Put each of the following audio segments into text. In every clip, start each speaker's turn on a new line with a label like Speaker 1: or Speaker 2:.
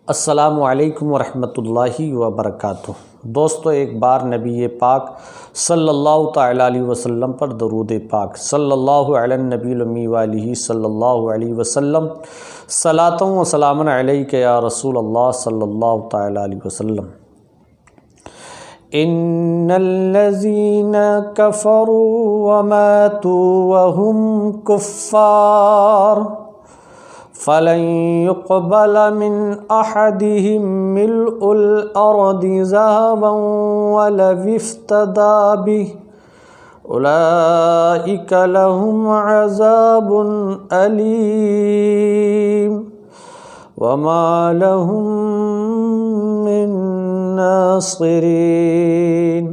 Speaker 1: السلام علیکم ورحمۃ اللہ وبرکاتہ۔ دوستو، ایک بار نبی پاک صلی اللہ تعالیٰ علیہ وسلم پر درود پاک صلی اللہ علی النبی الامی وآلہ صلی اللہ علیہ وسلم، صلاۃ و سلام علیک یا رسول اللہ صلی اللہ تعالیٰ علیہ وسلم۔ ان الذین کفروا وماتوا وهم کفار فلن يقبل من أحدهم ملء الأرض ذهبا ولو افتدى به أولئك لهم عذاب أليم وما لهم من ناصرين۔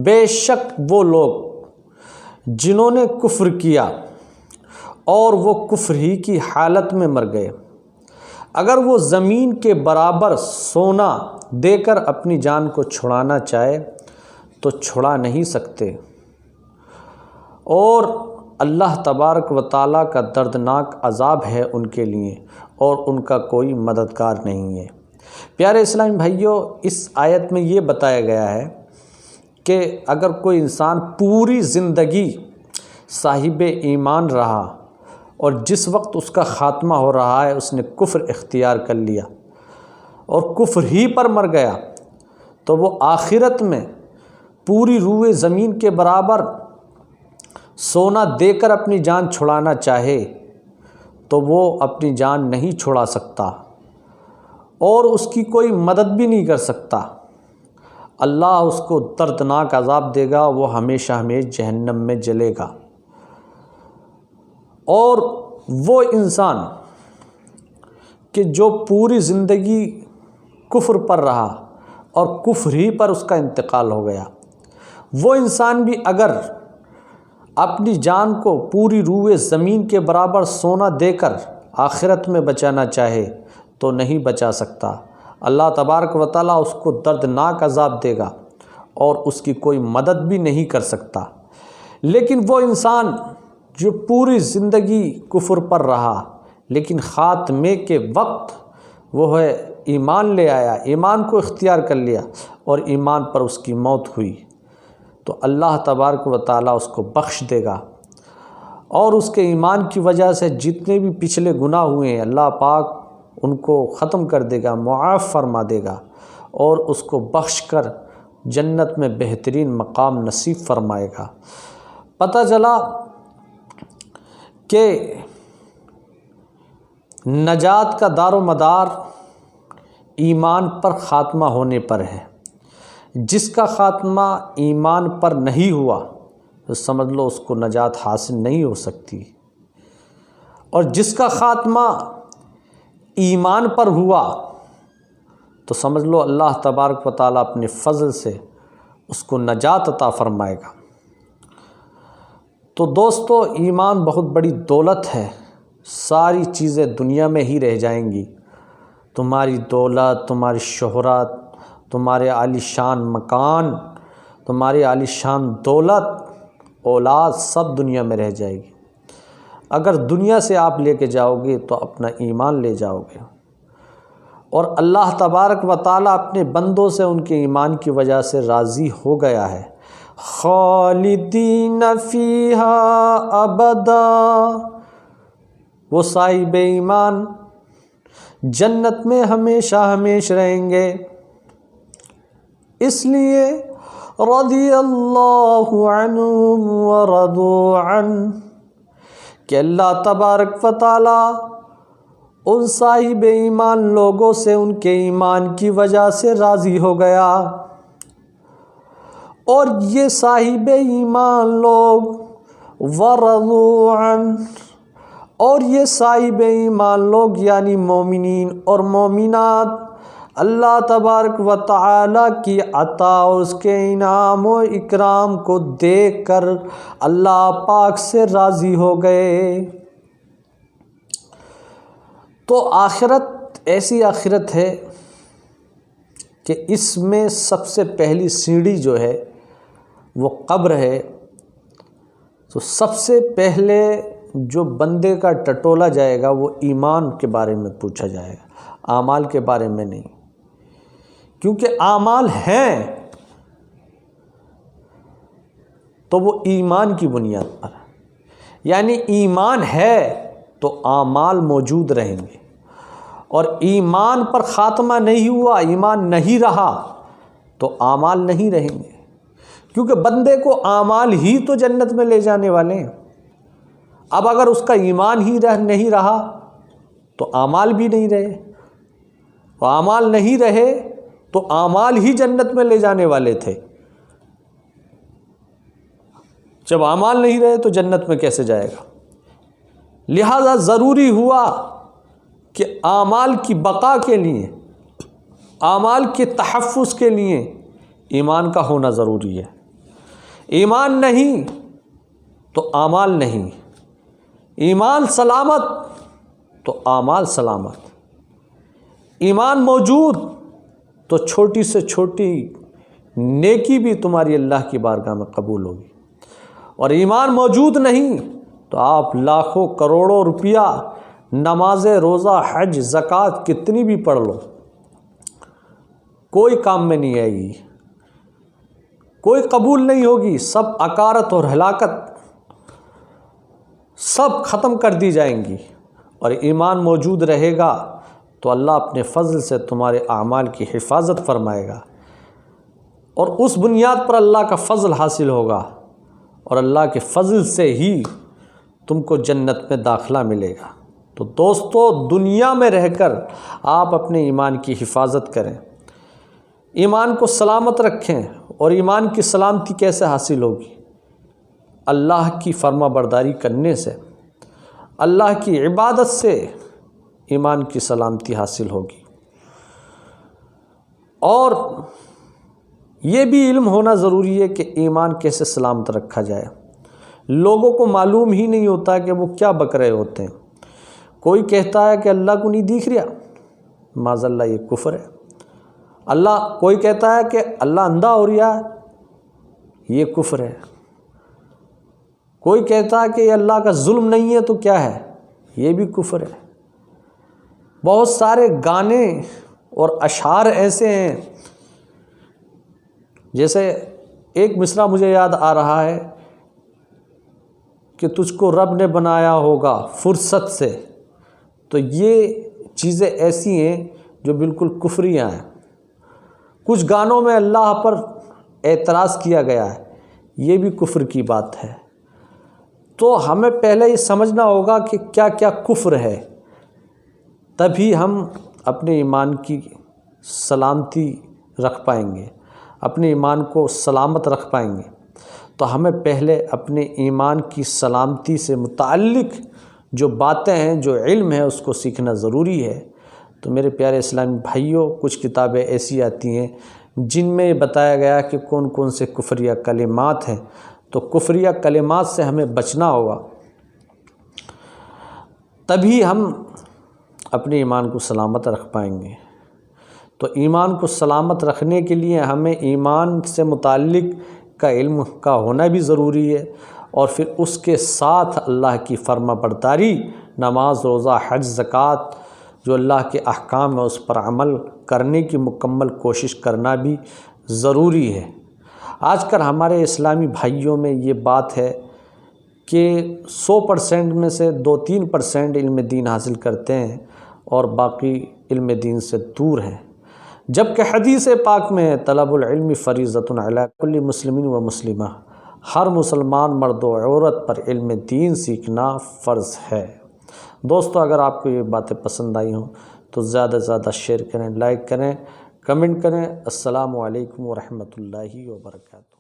Speaker 1: بے شک وہ لوگ جنہوں نے کفر کیا اور وہ کفر ہی کی حالت میں مر گئے، اگر وہ زمین کے برابر سونا دے کر اپنی جان کو چھڑانا چاہے تو چھڑا نہیں سکتے، اور اللہ تبارک و تعالیٰ کا دردناک عذاب ہے ان کے لیے اور ان کا کوئی مددگار نہیں ہے۔ پیارے اسلامی بھائیوں، اس آیت میں یہ بتایا گیا ہے کہ اگر کوئی انسان پوری زندگی صاحب ایمان رہا اور جس وقت اس کا خاتمہ ہو رہا ہے اس نے کفر اختیار کر لیا اور کفر ہی پر مر گیا، تو وہ آخرت میں پوری روئے زمین کے برابر سونا دے کر اپنی جان چھڑانا چاہے تو وہ اپنی جان نہیں چھڑا سکتا اور اس کی کوئی مدد بھی نہیں کر سکتا۔ اللہ اس کو دردناک عذاب دے گا، وہ ہمیشہ ہمیشہ جہنم میں جلے گا۔ اور وہ انسان کہ جو پوری زندگی کفر پر رہا اور کفر ہی پر اس کا انتقال ہو گیا، وہ انسان بھی اگر اپنی جان کو پوری روئے زمین کے برابر سونا دے کر آخرت میں بچانا چاہے تو نہیں بچا سکتا۔ اللہ تبارک و تعالیٰ اس کو دردناک عذاب دے گا اور اس کی کوئی مدد بھی نہیں کر سکتا۔ لیکن وہ انسان جو پوری زندگی کفر پر رہا لیکن خاتمے کے وقت وہ ہے ایمان لے آیا، ایمان کو اختیار کر لیا اور ایمان پر اس کی موت ہوئی، تو اللہ تبارک و تعالیٰ اس کو بخش دے گا اور اس کے ایمان کی وجہ سے جتنے بھی پچھلے گناہ ہوئے ہیں اللہ پاک ان کو ختم کر دے گا، معاف فرما دے گا اور اس کو بخش کر جنت میں بہترین مقام نصیب فرمائے گا۔ پتہ چلا کہ نجات کا دار و مدار ایمان پر خاتمہ ہونے پر ہے۔ جس کا خاتمہ ایمان پر نہیں ہوا تو سمجھ لو اس کو نجات حاصل نہیں ہو سکتی، اور جس کا خاتمہ ایمان پر ہوا تو سمجھ لو اللہ تبارک و تعالیٰ اپنے فضل سے اس کو نجات عطا فرمائے گا۔ تو دوستو، ایمان بہت بڑی دولت ہے، ساری چیزیں دنیا میں ہی رہ جائیں گی، تمہاری دولت، تمہاری شہرت، تمہارے عالی شان مکان، تمہاری عالی شان دولت، اولاد، سب دنیا میں رہ جائے گی۔ اگر دنیا سے آپ لے کے جاؤ گے تو اپنا ایمان لے جاؤ گے، اور اللہ تبارک و تعالیٰ اپنے بندوں سے ان کے ایمان کی وجہ سے راضی ہو گیا ہے۔ خالدین فیہا ابدا، وہ صاحب ایمان جنت میں ہمیشہ ہمیشہ رہیں گے۔ اس لیے رضی اللہ عنہم ورضوا عنہ کہ اللہ تبارک و تعالیٰ ان صاحب ایمان لوگوں سے ان کے ایمان کی وجہ سے راضی ہو گیا، اور یہ صاحب ایمان لوگ ورضوا عنہ، اور یہ صاحب ایمان لوگ یعنی مومنین اور مومنات اللہ تبارک و تعالیٰ کی عطا اور اس کے انعام و اکرام کو دیکھ کر اللہ پاک سے راضی ہو گئے۔ تو آخرت ایسی آخرت ہے کہ اس میں سب سے پہلی سیڑھی جو ہے وہ قبر ہے۔ تو سب سے پہلے جو بندے کا ٹٹولا جائے گا وہ ایمان کے بارے میں پوچھا جائے گا۔ اعمال کے بارے میں نہیں، کیونکہ اعمال ہیں تو وہ ایمان کی بنیاد پر، یعنی ایمان ہے تو اعمال موجود رہیں گے، اور ایمان پر خاتمہ نہیں ہوا، ایمان نہیں رہا تو اعمال نہیں رہیں گے، کیونکہ بندے کو اعمال ہی تو جنت میں لے جانے والے ہیں۔ اب اگر اس کا ایمان ہی نہیں رہا تو اعمال بھی نہیں رہے، اور اعمال نہیں رہے تو اعمال ہی جنت میں لے جانے والے تھے۔ جب اعمال نہیں رہے تو جنت میں کیسے جائے گا؟ لہذا ضروری ہوا کہ اعمال کی بقا کے لیے، اعمال کے تحفظ کے لیے ایمان کا ہونا ضروری ہے۔ ایمان نہیں تو اعمال نہیں، ایمان سلامت تو اعمال سلامت، ایمان موجود تو چھوٹی سے چھوٹی نیکی بھی تمہاری اللہ کی بارگاہ میں قبول ہوگی، اور ایمان موجود نہیں تو آپ لاکھوں کروڑوں روپیہ نماز روزہ حج زکوٰۃ کتنی بھی پڑھ لو، کوئی کام میں نہیں آئے گی، کوئی قبول نہیں ہوگی، سب عکارت اور ہلاکت سب ختم کر دی جائیں گی۔ اور ایمان موجود رہے گا تو اللہ اپنے فضل سے تمہارے اعمال کی حفاظت فرمائے گا، اور اس بنیاد پر اللہ کا فضل حاصل ہوگا، اور اللہ کے فضل سے ہی تم کو جنت میں داخلہ ملے گا۔ تو دوستو، دنیا میں رہ کر آپ اپنے ایمان کی حفاظت کریں، ایمان کو سلامت رکھیں۔ اور ایمان کی سلامتی کیسے حاصل ہوگی؟ اللہ کی فرما برداری کرنے سے، اللہ کی عبادت سے ایمان کی سلامتی حاصل ہوگی۔ اور یہ بھی علم ہونا ضروری ہے کہ ایمان کیسے سلامت رکھا جائے۔ لوگوں کو معلوم ہی نہیں ہوتا کہ وہ کیا بک رہے ہوتے ہیں۔ کوئی کہتا ہے کہ اللہ کو نہیں دیکھ رہا، معاذ اللہ یہ کفر ہے۔ کوئی کہتا ہے کہ اللہ اندھا ہو رہا ہے، یہ کفر ہے۔ کوئی کہتا ہے کہ یہ اللہ کا ظلم نہیں ہے تو کیا ہے، یہ بھی کفر ہے۔ بہت سارے گانے اور اشعار ایسے ہیں، جیسے ایک مصرع مجھے یاد آ رہا ہے کہ تجھ کو رب نے بنایا ہوگا فرصت سے، تو یہ چیزیں ایسی ہیں جو بالکل کفریاں ہیں۔ کچھ گانوں میں اللہ پر اعتراض کیا گیا ہے، یہ بھی کفر کی بات ہے۔ تو ہمیں پہلے یہ سمجھنا ہوگا کہ کیا کیا کفر ہے، تبھی ہم اپنے ایمان کی سلامتی رکھ پائیں گے، اپنے ایمان کو سلامت رکھ پائیں گے۔ تو ہمیں پہلے اپنے ایمان کی سلامتی سے متعلق جو باتیں ہیں، جو علم ہے، اس کو سیکھنا ضروری ہے۔ تو میرے پیارے اسلامی بھائیوں، کچھ کتابیں ایسی آتی ہیں جن میں بتایا گیا کہ کون کون سے کفریہ کلمات ہیں، تو کفریہ کلمات سے ہمیں بچنا ہوگا، تبھی ہم اپنے ایمان کو سلامت رکھ پائیں گے۔ تو ایمان کو سلامت رکھنے کے لیے ہمیں ایمان سے متعلق کا علم کا ہونا بھی ضروری ہے، اور پھر اس کے ساتھ اللہ کی فرما برداری، نماز روزہ حج زکوٰۃ جو اللہ کے احکام ہے اس پر عمل کرنے کی مکمل کوشش کرنا بھی ضروری ہے۔ آج کل ہمارے اسلامی بھائیوں میں یہ بات ہے کہ 100% میں سے 2-3% علم دین حاصل کرتے ہیں اور باقی علم دین سے دور ہیں، جبکہ حدیث پاک میں ہے طلب العلم فریضۃ علی کل مسلم و مسلمہ، ہر مسلمان مرد و عورت پر علم دین سیکھنا فرض ہے۔ دوستو، اگر آپ کو یہ باتیں پسند آئی ہوں تو زیادہ سے زیادہ شیئر کریں، لائک کریں، کمنٹ کریں۔ السلام علیکم ورحمۃ اللہ وبرکاتہ۔